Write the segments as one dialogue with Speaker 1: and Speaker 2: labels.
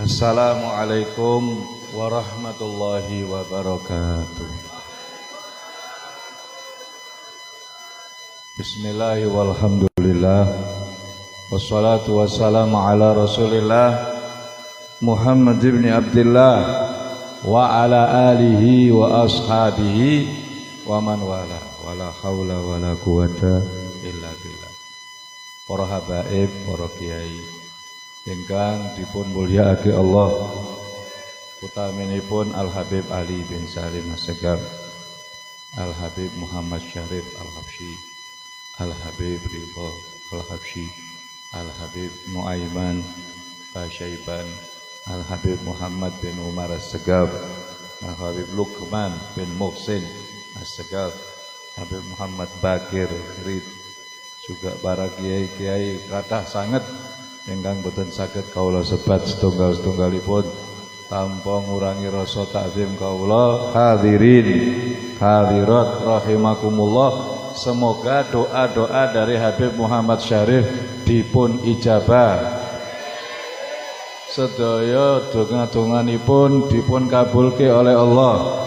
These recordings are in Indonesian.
Speaker 1: Assalamualaikum warahmatullahi wabarakatuh. Bismillahirrahmanirrahim. Wassalatu wassalamu ala Rasulillah Muhammad ibn Abdullah wa ala alihi wa ashabihi wa man wala wala haula wala quwata illa billah. Para habaib, para kiai ingkang dipun mulyakake Allah, utaminipun Al Habib Ali bin Salim As-Segaf, Al Habib Muhammad Syarif Al-Habsyi, Al Habib Ridho Al-Habsyi, Al Habib Nuaiman Basyaiban, Al Habib Muhammad bin Umar As-Segaf, Al Habib Luqman bin Muhsin As-Segaf, Habib Muhammad Bakir Rid, juga para kiai-kiai kathah sanget ingkang boten saged kawula sebat setunggal-setunggalipun tanpa ngurangi rasa takzim kawula. Hadirin hadirat rahimakumullah, semoga doa-doa dari Habib Muhammad Syarif dipun ijabah, sedaya donga-donganipun dipun kabulke oleh Allah.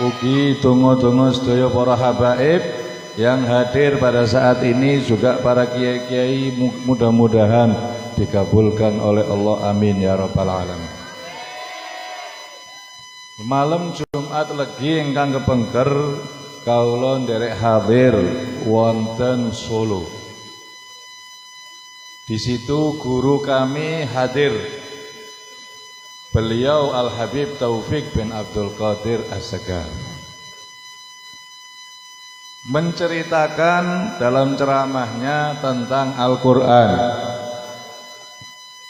Speaker 1: Ugi donga-donga sedaya para habaib yang hadir pada saat ini, juga para kiai-kiai, mudah-mudahan dikabulkan oleh Allah, amin ya rabbal alamin. Malam Jumat Legi ingkang kepengker kawula nderek hadir wonten Solo. Di situ guru kami hadir, beliau Al Habib Taufik bin Abdul Qadir As-Segaf, menceritakan dalam ceramahnya tentang Al-Quran,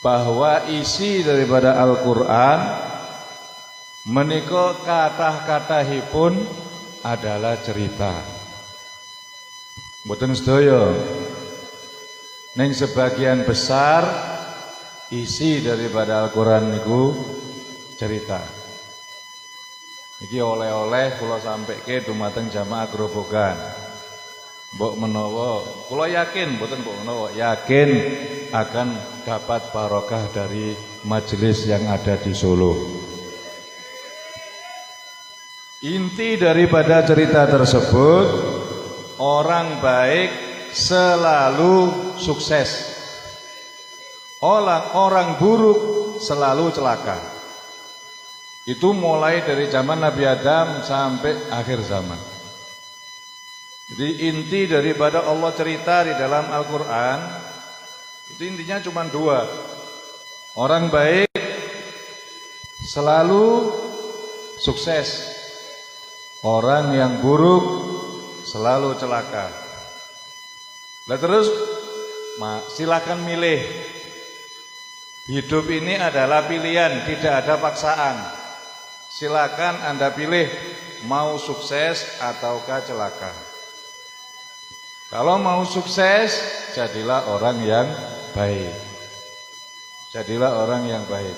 Speaker 1: bahwa isi daripada Al-Quran menika kathah-kathahipun adalah cerita. Mboten sedaya, ning sebagian besar isi daripada Al-Quran niku cerita. Iki oleh-oleh kula sampaikke dumateng jamaah grobogan. Mbok menawa kula yakin, mboten mbok menawa, yakin akan dapat barokah dari majelis yang ada di Solo. Inti daripada cerita tersebut, orang baik selalu sukses, orang buruk selalu celaka. Itu mulai dari zaman Nabi Adam sampai akhir zaman. Jadi inti daripada Allah cerita di dalam Al-Quran itu intinya cuma dua. Orang baik selalu sukses, orang yang buruk selalu celaka. Nah terus silakan milih. Hidup ini adalah pilihan, tidak ada paksaan. Silakan Anda pilih mau sukses ataukah celaka. Kalau mau sukses, jadilah orang yang baik. Jadilah orang yang baik.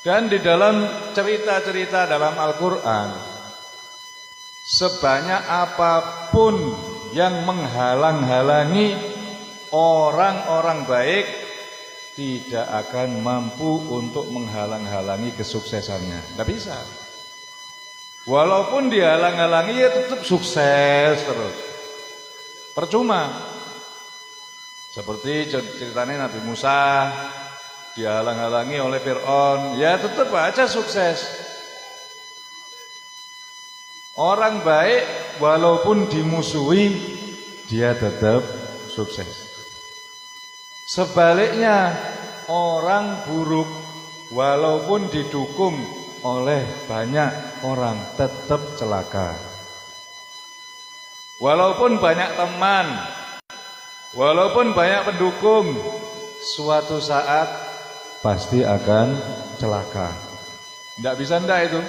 Speaker 1: Dan di dalam cerita-cerita dalam Al-Quran, sebanyak apapun yang menghalang-halangi orang-orang baik, tidak akan mampu untuk menghalang-halangi kesuksesannya. Tidak bisa. Walaupun dihalang-halangi, ya tetap sukses terus. Percuma. Seperti ceritanya Nabi Musa dihalang-halangi oleh Fir'aun, ya tetap aja sukses. Orang baik walaupun dimusuhi, dia tetap sukses. Sebaliknya, orang buruk walaupun didukung oleh banyak orang tetap celaka. Walaupun banyak teman, walaupun banyak pendukung, suatu saat pasti akan celaka. Tidak bisa ndak itu?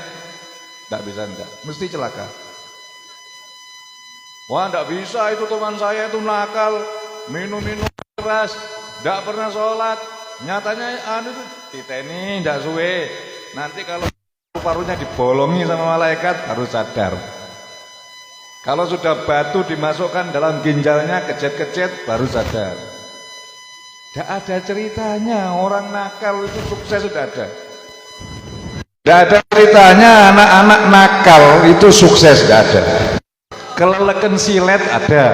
Speaker 1: Tidak bisa ndak, mesti celaka. Wah, tidak bisa itu teman saya itu nakal, minum-minum keras, tidak pernah sholat. Nyatanya titeni tidak suwe. Nanti kalau parunya dibolongi sama malaikat baru sadar. Kalau sudah batu dimasukkan dalam ginjalnya, kecet-kecet baru sadar. Tidak ada ceritanya orang nakal itu sukses, sudah ada. Tidak ada ceritanya anak-anak nakal itu sukses, tidak ada. Kelelekan silet ada,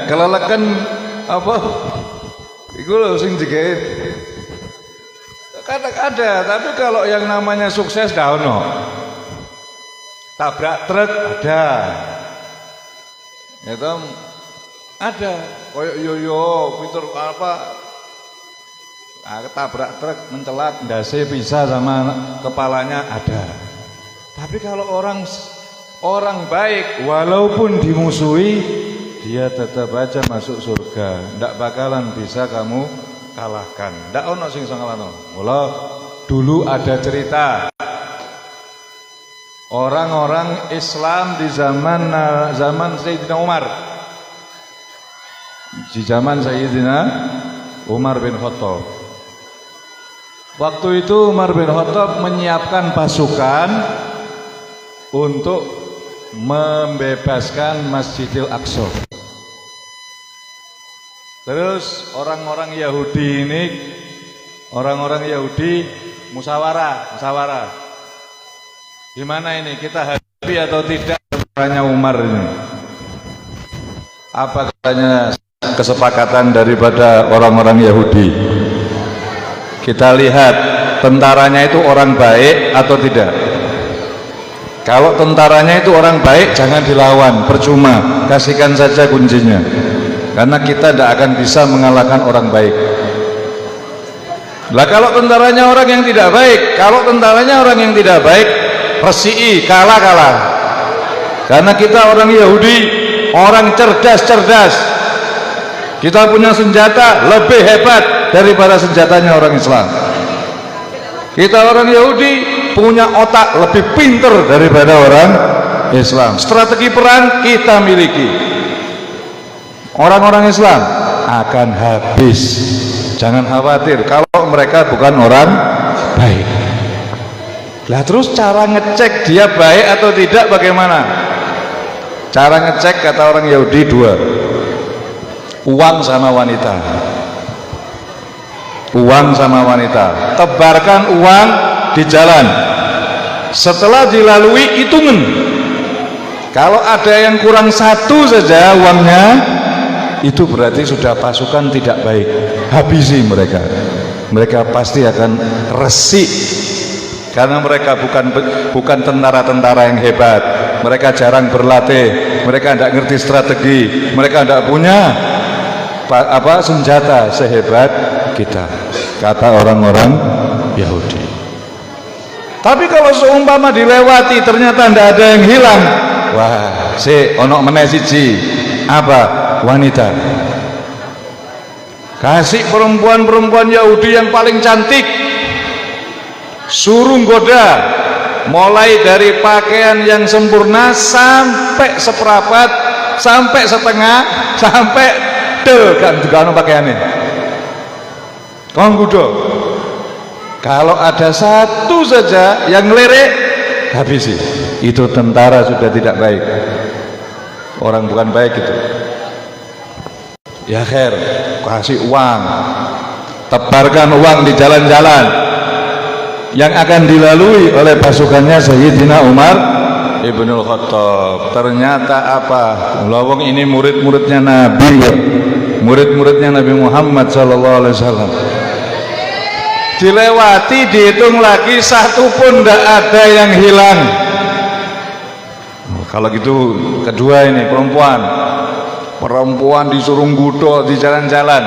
Speaker 1: kelelekan apa? Itu loh sing digait. Kadang ada, tapi kalau yang namanya sukses dah ono. Tabrak truk ada, itu ada. Koyok yoyo, fitur apa? Tabrak truk, mencelat, ndase pisah sama kepalanya ada. Tapi kalau orang baik, walaupun dimusuhi, dia tetap aja masuk surga. Ndak bakalan bisa kamu kalahkan. Ndak ono sing iso ngalahno. Mula dulu ada cerita orang-orang Islam di zaman Sayyidina Umar. Di zaman Sayyidina Umar bin Khattab. Waktu itu Umar bin Khattab menyiapkan pasukan untuk membebaskan Masjidil Aqsa. Terus orang-orang Yahudi musyawarah. Gimana ini, kita hadapi atau tidak caranya Umar ini? Apa katanya kesepakatan daripada orang-orang Yahudi? Kita lihat tentaranya itu orang baik atau tidak. Kalau tentaranya itu orang baik, jangan dilawan, percuma, kasihkan saja kuncinya. Karena kita tidak akan bisa mengalahkan orang baik. Lah kalau tentaranya orang yang tidak baik, resii, kalah. Karena kita orang Yahudi, orang cerdas. Kita punya senjata lebih hebat daripada senjatanya orang Islam. Kita orang Yahudi punya otak lebih pinter daripada orang Islam. Strategi perang kita miliki. Orang-orang Islam akan habis. Jangan khawatir kalau mereka bukan orang baik. Lah terus cara ngecek dia baik atau tidak bagaimana? Cara ngecek kata orang Yahudi dua. Uang sama wanita. Tebarkan uang di jalan. Setelah dilalui hitungan. Kalau ada yang kurang satu saja uangnya, itu berarti sudah pasukan tidak baik. Habisi mereka pasti akan resik. Karena mereka bukan tentara-tentara yang hebat. Mereka jarang berlatih, mereka tidak ngerti strategi, mereka tidak punya senjata sehebat kita, kata orang-orang Yahudi. Tapi kalau seumpama dilewati ternyata tidak ada yang hilang, wah, onok meneh siji, apa? Wanita. Kasih perempuan Yahudi yang paling cantik, suruh goda, mulai dari pakaian yang sempurna sampai seperapat, sampai setengah, sampai kan juga pakaiannya. Konggudo. Kalau ada satu saja yang ngelirik, habisi. Itu tentara sudah tidak baik. Orang bukan baik itu. Ya khair, kasih uang, tebarkan uang di jalan-jalan yang akan dilalui oleh pasukannya Sayyidina Umar Ibnul Khattab. Ternyata apa? Lawang ini murid-muridnya Nabi, murid-muridnya Nabi Muhammad SAW. Dilewati, dihitung lagi, satu pun tidak ada yang hilang. Kalau gitu kedua ini perempuan disuruh gudo di jalan-jalan.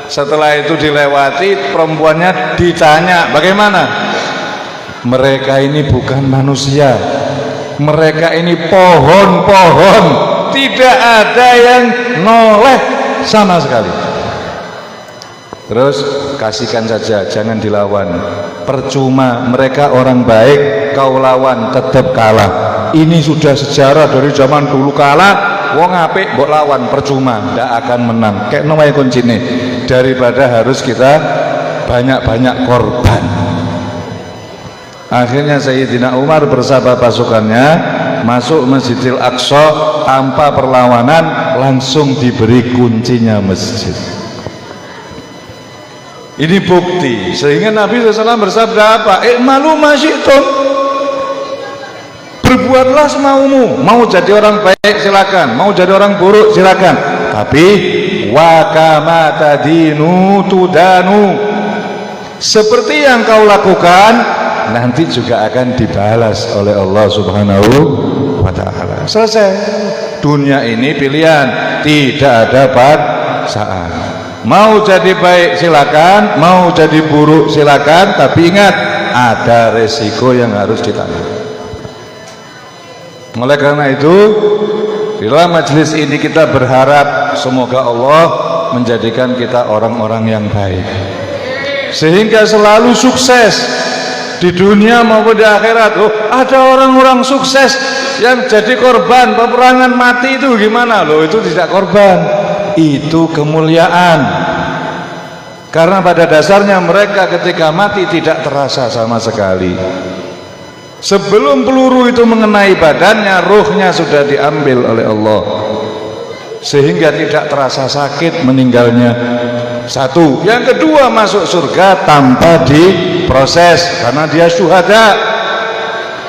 Speaker 1: Setelah itu dilewati, perempuannya ditanya, bagaimana? Mereka ini bukan manusia, mereka ini pohon-pohon, tidak ada yang noleh sama sekali. Terus kasihkan saja, jangan dilawan, percuma. Mereka orang baik, kau lawan tetap kalah. Ini sudah sejarah dari zaman dulu, kalah wong apik mbok lawan percuma, ndak akan menang. Kayak nomai kuncine, daripada harus kita banyak-banyak korban. Akhirnya Sayyidina Umar bersama pasukannya masuk Masjidil Aqsa tanpa perlawanan, langsung diberi kuncinya masjid. Ini bukti. Sehingga Nabi SAW bersabda apa? I'malu ma syi'tum. Berbuatlah semaumu. Mau jadi orang baik silakan, mau jadi orang buruk silakan. Tapi wa kama tadinu tudanu. Seperti yang kau lakukan nanti juga akan dibalas oleh Allah Subhanahu wa ta'ala. Selesai. Dunia ini pilihan, tidak ada paksaan. Mau jadi baik silakan, mau jadi buruk silakan, tapi ingat ada resiko yang harus ditanggung. Oleh karena itu, di dalam majelis ini kita berharap semoga Allah menjadikan kita orang-orang yang baik, sehingga selalu sukses di dunia maupun di akhirat. Loh, ada orang-orang sukses yang jadi korban peperangan mati, itu gimana? Loh, itu tidak korban, itu kemuliaan. Karena pada dasarnya mereka ketika mati tidak terasa sama sekali. Sebelum peluru itu mengenai badannya, ruhnya sudah diambil oleh Allah, sehingga tidak terasa sakit meninggalnya. Satu. Yang kedua, masuk surga tanpa diproses karena dia syuhada.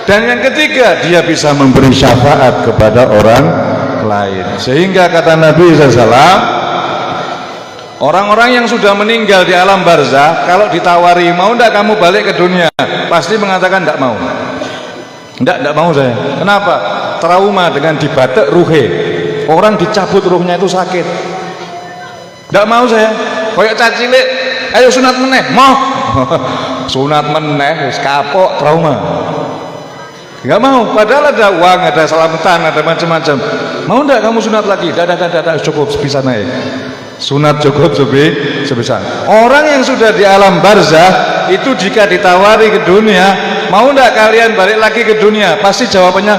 Speaker 1: Dan yang ketiga, dia bisa memberi syafaat kepada orang lain. Sehingga kata Nabi SAW, orang-orang yang sudah meninggal di alam barzah, kalau ditawari, mau enggak kamu balik ke dunia, pasti mengatakan enggak mau. Enggak mau saya. Kenapa? Trauma dengan dibatek ruhe. Orang dicabut ruhnya itu sakit. Enggak mau saya. Kayak cacilik, ayo sunat meneh, mau. Sunat meneh, wis kapok, trauma. Enggak mau, padahal ada uang, ada selamatan, ada macam-macam. Mau enggak kamu sunat lagi? Dah, cukup sebisa naik. Sunat cukup sebisa. Orang yang sudah di alam barzah itu jika ditawari ke dunia, mau enggak kalian balik lagi ke dunia? Pasti jawabannya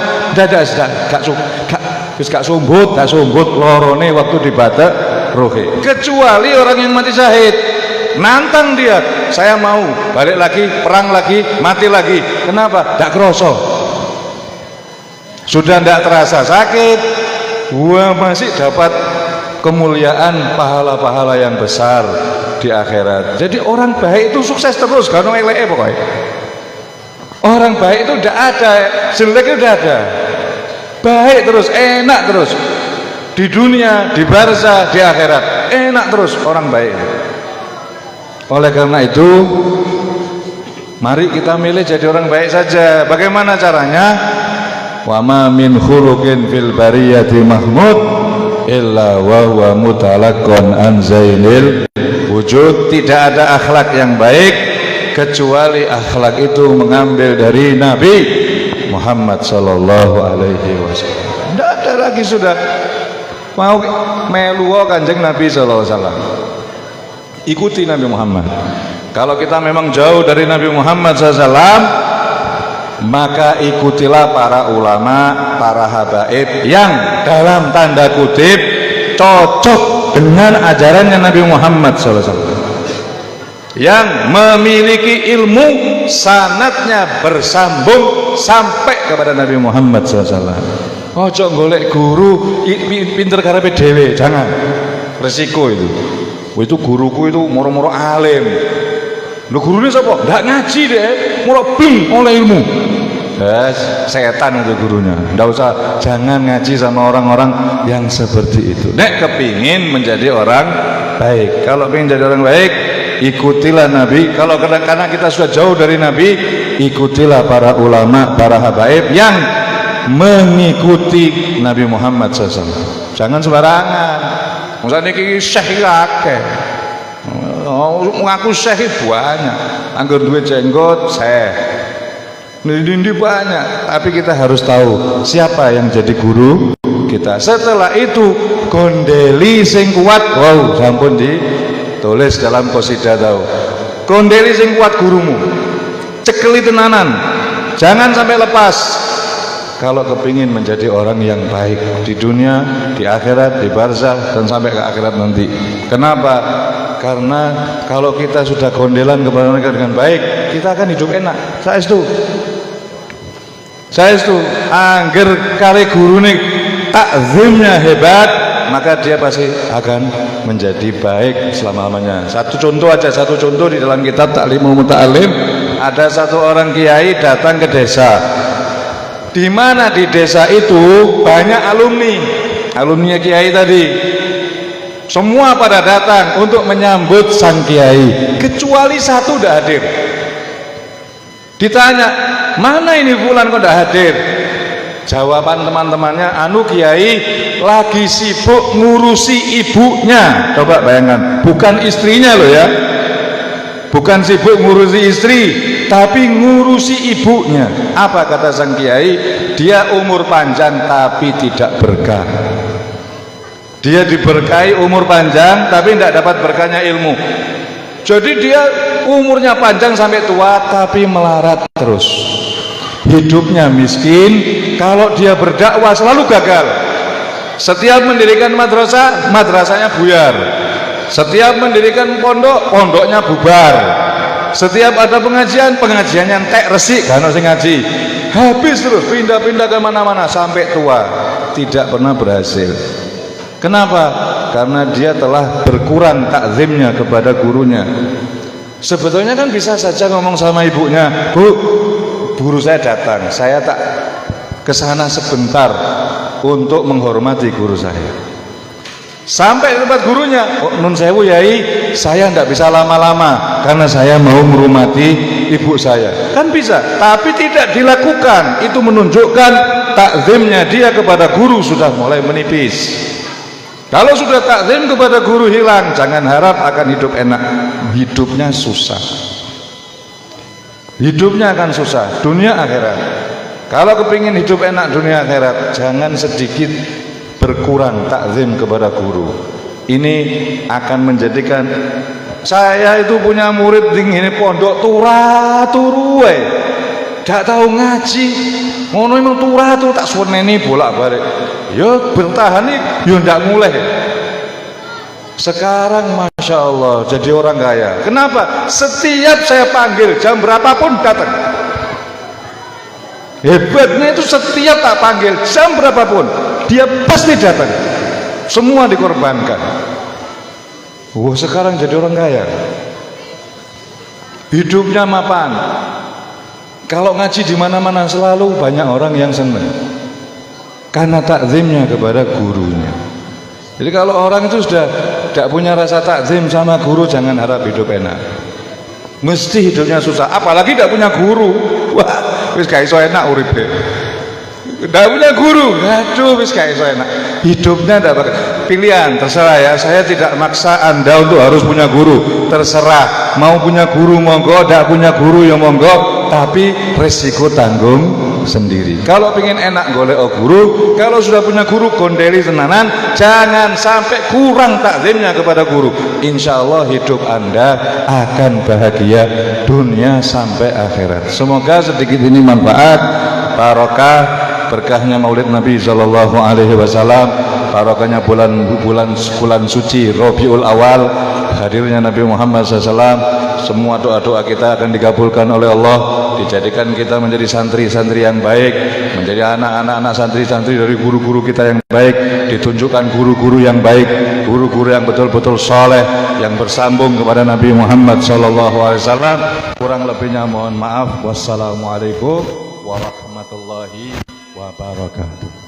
Speaker 1: gak sumbut lorone waktu dibatek rohe. Kecuali orang yang mati syahid, nantang dia, saya mau balik lagi, perang lagi, mati lagi. Kenapa? Gak kroso, sudah tidak terasa sakit, gua masih dapat kemuliaan, pahala-pahala yang besar di akhirat. Jadi orang baik itu sukses terus, karena elek pokoknya. Orang baik itu tidak ada, jelek itu tidak ada, baik terus, enak terus di dunia, di barzah, di akhirat, enak terus orang baik. Oleh karena itu, mari kita milih jadi orang baik saja. Bagaimana caranya? Wa ma min khuluqin fil bariyati mahmud illa wa huwa mutalaqqan an zainil wujud. Tidak ada akhlak yang baik kecuali akhlak itu mengambil dari Nabi Muhammad sallallahu alaihi wasallam. Tidak ada lagi sudah mau melu kanjeng Nabi sallallahu alaihi wasallam. Ikuti Nabi Muhammad. Kalau kita memang jauh dari Nabi Muhammad SAW, maka ikutilah para ulama, para habaib yang dalam tanda kutip cocok dengan ajarannya Nabi Muhammad SAW, yang memiliki ilmu sanadnya bersambung sampai kepada Nabi Muhammad SAW. Ojo golek guru pinter karepe dhewe, jangan, resiko itu. Itu guruku itu moro-moro alim. Lho gurune sapa? Ndak ngaji deh, moro bing oleh ilmu. Setan itu gurunya. Ndak usah, jangan ngaji sama orang-orang yang seperti itu. Nek kepingin menjadi orang baik, kalau pengen jadi orang baik, ikutilah Nabi. Kalau karena kita sudah jauh dari Nabi, ikutilah para ulama, para habaib yang mengikuti Nabi Muhammad SAW. Jangan sembarangan. Misalnya ini syekh akeh, ngaku syekh banyak, anggur duit jenggot syekh, ini banyak. Tapi kita harus tahu siapa yang jadi guru kita. Setelah itu gondeli sing kuat. Wow, sampun ditulis dalam qasidah tahu. Gondeli sing kuat gurumu, cekeli tenanan, jangan sampai lepas. Kalau kepingin menjadi orang yang baik di dunia, di akhirat, di barzah, dan sampai ke akhirat nanti. Kenapa? Karena kalau kita sudah gondelan kepada mereka dengan baik, kita akan hidup enak. Saestu.
Speaker 2: Saya itu angger kare guru nih takzimnya hebat, maka dia pasti akan menjadi baik selama-lamanya. Satu contoh di dalam kitab Ta'limul Muta'alim, ada satu orang kiai datang ke desa, di mana di desa itu banyak alumni kiai tadi. Semua pada datang untuk menyambut sang kiai, kecuali satu tidak hadir. Ditanya, mana ini fulan kok tidak hadir? Jawaban teman-temannya, anu kiai lagi sibuk ngurusi ibunya. Coba bayangkan, bukan istrinya loh ya, bukan sibuk ngurusi istri, tapi ngurusi ibunya. Apa kata sang kiai? Dia umur panjang tapi tidak berkah. Dia diberkahi umur panjang tapi tidak dapat berkahnya ilmu. Jadi dia umurnya panjang sampai tua tapi melarat terus. Hidupnya miskin, kalau dia berdakwah selalu gagal. Setiap mendirikan madrasah, madrasahnya buyar. Setiap mendirikan pondok, pondoknya bubar. Setiap ada pengajian, pengajiannya entek resik, gak ono sing ngaji. Habis terus pindah-pindah ke mana-mana sampai tua, tidak pernah berhasil. Kenapa? Karena dia telah berkurang takzimnya kepada gurunya. Sebetulnya kan bisa saja ngomong sama ibunya, Bu, guru saya datang, saya tak kesana sebentar untuk menghormati guru saya. Sampai di tempat gurunya, oh, nun sewu yai, saya tidak bisa lama-lama karena saya mau menghormati ibu saya. Kan bisa, tapi tidak dilakukan. Itu menunjukkan takzimnya dia kepada guru sudah mulai menipis. Kalau sudah takzim kepada guru hilang, jangan harap akan hidup enak. Hidupnya susah. Hidupnya akan susah, dunia akhirat. Kalau kepingin hidup enak dunia akhirat, jangan sedikit berkurang takzim kepada guru. Ini akan menjadikan, saya itu punya murid di ini pondok turu gak tahu ngaji, ngono emang turu tak suweneni bolak-balik. Ya bertahan nih, ya ndak mulai. Sekarang Masya Allah jadi orang kaya. Kenapa? Setiap saya panggil jam berapapun datang. Hebatnya itu setiap tak panggil jam berapapun dia pasti datang. Semua dikorbankan. Wah, sekarang jadi orang kaya. Hidupnya mapan. Kalau ngaji di mana-mana selalu banyak orang yang senang karena takzimnya kepada gurunya. Jadi kalau orang itu sudah tidak punya rasa takzim sama guru, jangan harap hidup enak. Mesti hidupnya susah. Apalagi tidak punya guru. Wah, wis gak iso enak uripe. Tidak punya guru, aduh wis gak iso enak. Hidupnya tidak pilihan, terserah ya. Saya tidak maksa Anda untuk harus punya guru. Terserah, mau punya guru monggo, tidak punya guru ya monggo, tapi resiko tanggung sendiri. Kalau pengen enak golek guru, kalau sudah punya guru gondeli tenanan, jangan sampai kurang takzimnya kepada guru. Insya Allah hidup Anda akan bahagia dunia sampai akhirat. Semoga sedikit ini manfaat, barokah, berkahnya Maulid Nabi Sallallahu Alaihi Wasallam, barokahnya bulan suci Rabiul Awal, hadirnya Nabi Muhammad SAW. Semua doa-doa kita akan dikabulkan oleh Allah, dijadikan kita menjadi santri-santri yang baik, menjadi anak-anak santri-santri dari guru-guru kita yang baik, ditunjukkan guru-guru yang baik, guru-guru yang betul-betul soleh, yang bersambung kepada Nabi Muhammad SAW. Kurang lebihnya mohon maaf. Wassalamualaikum warahmatullahi wabarakatuh.